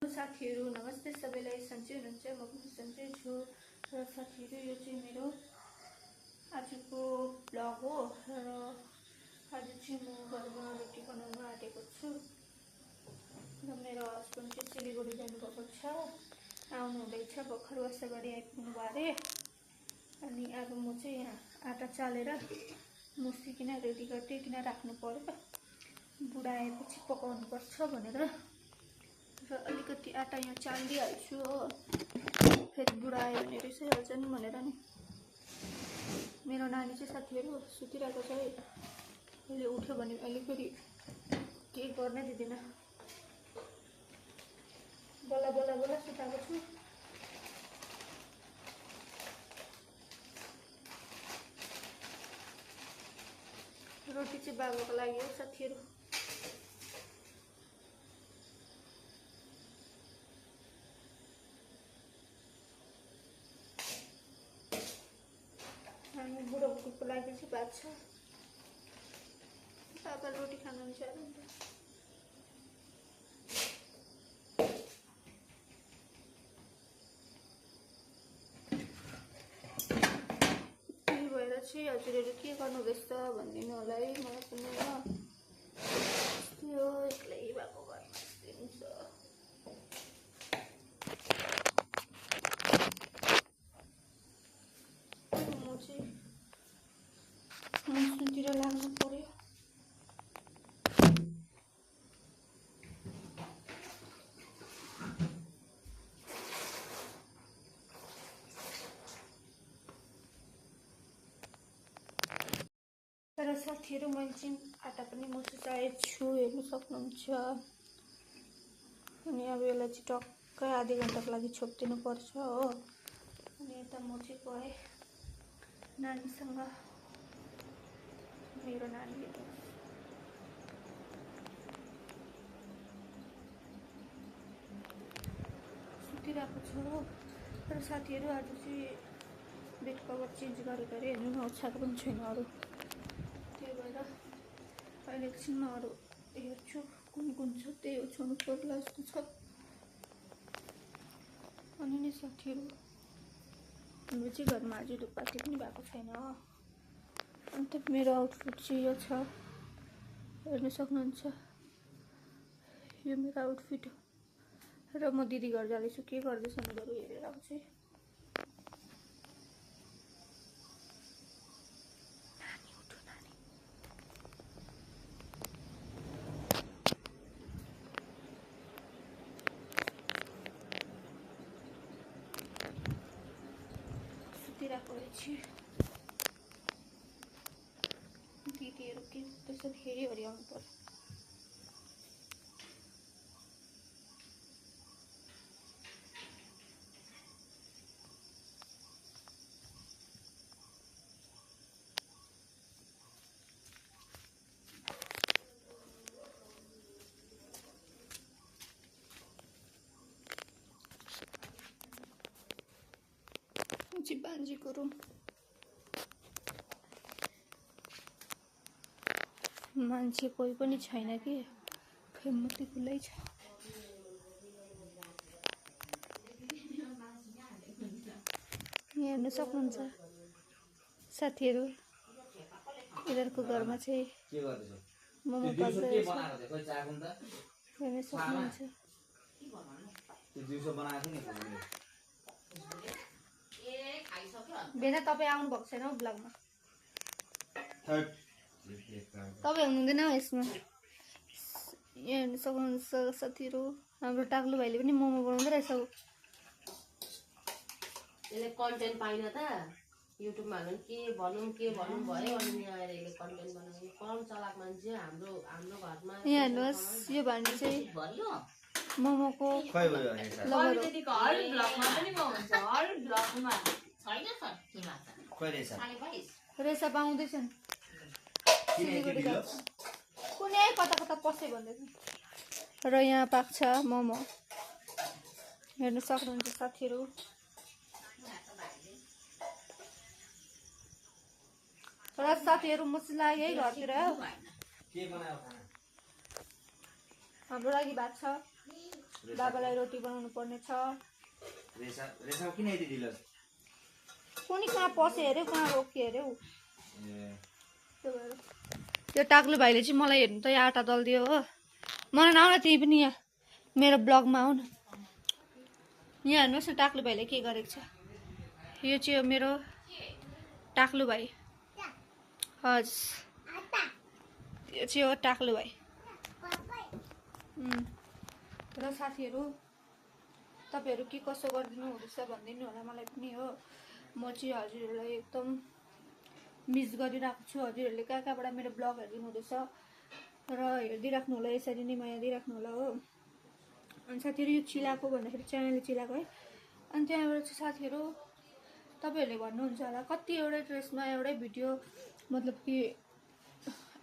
साथीहरू नमस्ते सबैलाई सन्चै हुनुहुन्छ म पनि सन्चै छु र साथीहरू यो चाहिँ मेरो आजको ब्लग हो र आज चाहिँ म घरमा रोटी बनाउन आँटेको छु र मेरो हस्बेन्ड चाहिँ सिलगढी जानुभएको छ आउनु हुँदैछ भर्खर वासाबारी आइपुग्नु भयो अरे अनि अब म चाहिँ यहाँ आटा चालेर मुस्किकन रेडी गरिदिकन राख्नु पर्यो बुढा आएपछि पकाउनु पर्छ भनेर र अलिकति आटा यहाँ चालिदिइहाल्छु हो फेरि बुढा आयो भने रिसाइहाल्छन् भनेर नि मेरो नानी चाहिँ साथीहरू सुतिरहेको छ है अहिले उठ्यो भने अलिकति केही गर्न दिँदैन बल्ल बल्ल बल्ल सुताएको छु रोटी चाहिँ बाबाको लागि हो साथीहरू हामी बुढोको लागि चाहिँ भात छ बाबा रोटी खानुहुन्छ त्यही भएर चाहिँ हजुरहरू के गर्नु हुँदैछ भनिदिनु होला है मलाई पनि यो एक्लै भएको घरमा दिन्छ म चाहिँ मौसमतिर लाग्नु पर्यो तर साथीहरू मैले चाहिँ आटा पनि मुसिसकेको छु हेर्नु सक्नुहुन्छ अनि अब यसलाई चाहिँ टक्कै आधी घन्टाको लागि छोपिदिनु पर्छ हो अनि यता म चाहिँ गएँ नानीसँग मेरो नानीले सुतिरहेको छु तर साथीहरू आज चाहिँ बेड कभर चेन्ज गरेको अरे हेर्नु न ओछ्याएको पनि छैन अरू त्यही भएर अहिले एकछिनमा अरू हेर्छु कुन कुन छ त्यही ओछ्याउनु पर्ला जस्तो छ अनि नि साथीहरू हाम्रो चाहिँ घरमा आज धुपपाती पनि भएको छैन अन्त मेरो आउटफिट चाहिँ यो छ हेर्नु सक्नुहुन्छ यो मेरो आउटफिट हो र म दिदी घर जाँदैछु के गर्दैछ बरु हेरेर आउँछु है सुतिरहेको रहेछ दिदीहरू के त्यसो फेरि हरियाउनु पर्छ बान्जीको रुम मान्छे कोही पनि छैन कि फेमती खुलै छ हेर्नु सक्नुहुन्छ साथीहरू यिनीहरूको घरमा चाहिँ मोमो पाक्दैछ हेर्नु सक्नुहुन्छ बेना तपाईँ आउनु भएको छैन हौ ब्लगमा तपाईँ हुनुहुँदैन हौ यसमा यहाँ हेर्नु सक्नुहुन्छ साथीहरू हाम्रो टाक्लु भाइले पनि मोमो बनाउँदै रहेछ यसले कन्टेन्ट पाइन त युट्युबमा हाल्नु के भनौँ भयो अनि यहाँ आएर यसले कन्टेन्ट बनाउने कम चलाक मान्छे हाम्रो घरमा यहाँ हेर्नुहोस् यो भान्डी चाहिँ मोमोको रेसा पाउँदैछन् कुनै कता कता पस्यो भन्दैछ र यहाँ पाक्छ मोमो हेर्नु सक्नुहुन्छ साथीहरू र साथीहरू मसित लाग्यो है घरतिर हाम्रो लागि भात छ बाबालाई रोटी बनाउनु पर्ने छ। रेसा किन यति ढिलो? कुनी कहाँ पसे अरे कहाँ रोकियो अरे ऊ। ए त्यो टाक्लु भाइले चाहिँ मलाई हेर्नु त यहाँ आटा दलिदियो हो। मलाई नआउन त्यही पनि यहाँ मेरो ब्लगमा आऊ न। यहाँ हेर्नुहोस् न टाक्लु भाइले के गरेको छ। यो चाहिँ हो मेरो टाक्लु भाइ। हजुर यो चाहिँ हो टाक्लु भाइ। र साथीहरू तपाईँहरू के कसो गरिदिनु हुँदैछ भनिदिनु होला मलाई पनि हो। म चाहिँ हजुरहरूलाई एकदम मिस गरिरहेको छु। हजुरहरूले कहाँ कहाँबाट मेरो ब्लग हेरिदिनु हुँदैछ र हेरिदिइराख्नु होला, यसरी नै माया दिइराख्नु होला हो। अनि साथीहरू यो चिलाको भन्दाखेरि च्यानलले चिलाको है। अनि त्यहाँबाट चाहिँ साथीहरू तपाईँहरूले भन्नुहुन्छ होला कति एउटै ड्रेसमा एउटै भिडियो, मतलब कि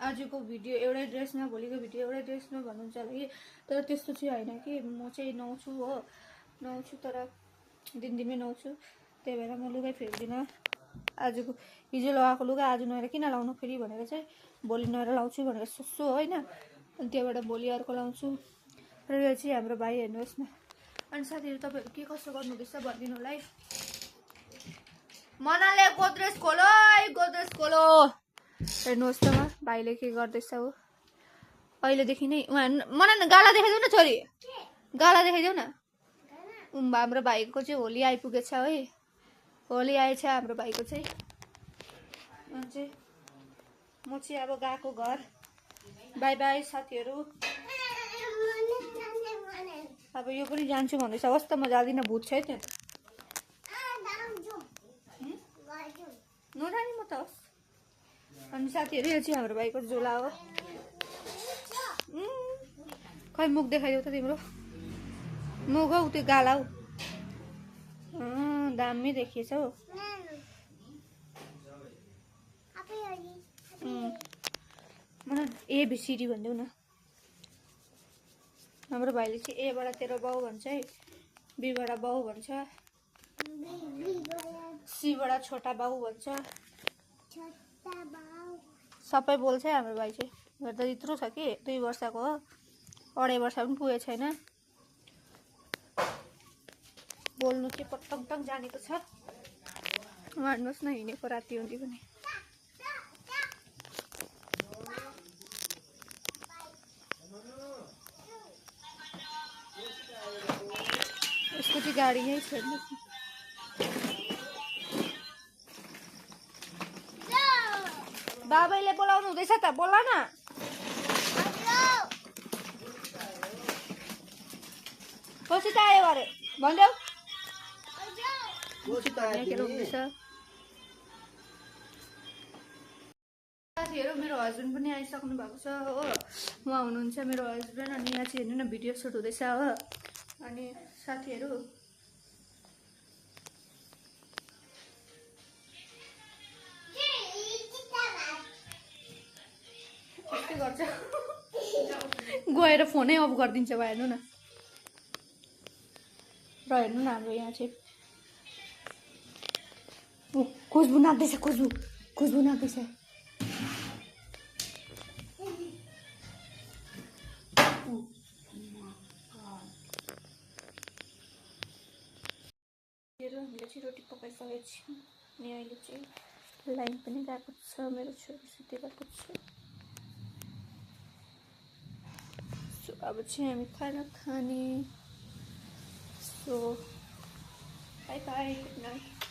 आजको भिडियो एउटै ड्रेसमा भोलिको भिडियो एउटै ड्रेसमा भन्नुहुन्छ होला कि। तर त्यस्तो चाहिँ होइन कि। म चाहिँ नुहाउँछु हो, नुहाउँछु तर दिनदिनै नुहाउँछु। त्यही भएर म लुगा फेर्दिनँ। आजको हिजो लगाएको लुगा आज नुहाएर किन लाउनु फेरि भनेर चाहिँ भोलि नुहाएर लाउँछु भनेर सोच्छु होइन। अनि त्यहाँबाट भोलि अर्को लाउँछु। र यो चाहिँ हाम्रो भाइ हेर्नुहोस् न। अनि साथीहरू तपाईँहरू के कसो गर्नुहुँदैछ भनिदिनु होला है। मनाले गोद्रेज खोलो है, गोद्रेज खोलो। हेर्नुहोस् त भाइले के गर्दैछ हो अहिलेदेखि नै। उहाँ मना गाला देखाइदेऊ न छोरी, गाला देखाइदेऊ न। हाम्रो भाइको चाहिँ होली आइपुगेछ है। होली आएछ हाम्रो भाइको चाहिँ। अनि चाहिँ म चाहिँ अब गएको घर। बाई बाई साथीहरू। अब यो पनि जान्छु भन्दैछ। होस् त म जाँदिनँ, भूत छ है त्यहाँ। नजाने म त होस्। अनि साथीहरू यो चाहिँ हाम्रो भाइको झोला हो। खै मुख देखाइदेऊ त तिम्रो मुख हौ, त्यो गाला हौ। दामी देखिएछ हौ। मलाई एबिसिडी भनिदेऊ न। हाम्रो भाइले चाहिँ एबाट तेरो बाउ भन्छ है, बीबाट बाउ भन्छ, सीबाट छोटा बाउ भन्छ, सबै बोल्छ है हाम्रो भाइ चाहिँ। हेर्दा यत्रो छ कि 2 वर्षको हो, 2.5 वर्ष पनि पुगेको छैन। बोल्नु चाहिँ पटक जानेको छ। हेर्नुहोस् न हिँडेको राति हुँदी पनि। यसको चाहिँ गाडी यहीँ छ। बाबाले बोलाउनु हुँदैछ त, बोला न। पछि त आयो अरे भनिदेऊ। साथीहरू मेरो हस्बेन्ड पनि आइसक्नु भएको छ हो। उहाँ हुनुहुन्छ मेरो हस्बेन्ड। अनि यहाँ चाहिँ हेर्नु न भिडियो सुट हुँदैछ हो। अनि साथीहरू यस्तै गर्छ। गएर फोनै अफ गरिदिन्छ भयो। हेर्नु न र हेर्नु न हाम्रो यहाँ चाहिँ खुसबु नाच्दैछ। खुसबु नाच्दैछ। हामीले चाहिँ रोटी पकाइसकेको छौँ। अनि अहिले चाहिँ लाइन पनि गएको छ। मेरो छोरी सुतिरहेको छ। सो अब चाहिँ हामी खाना खाने। So by by, good night.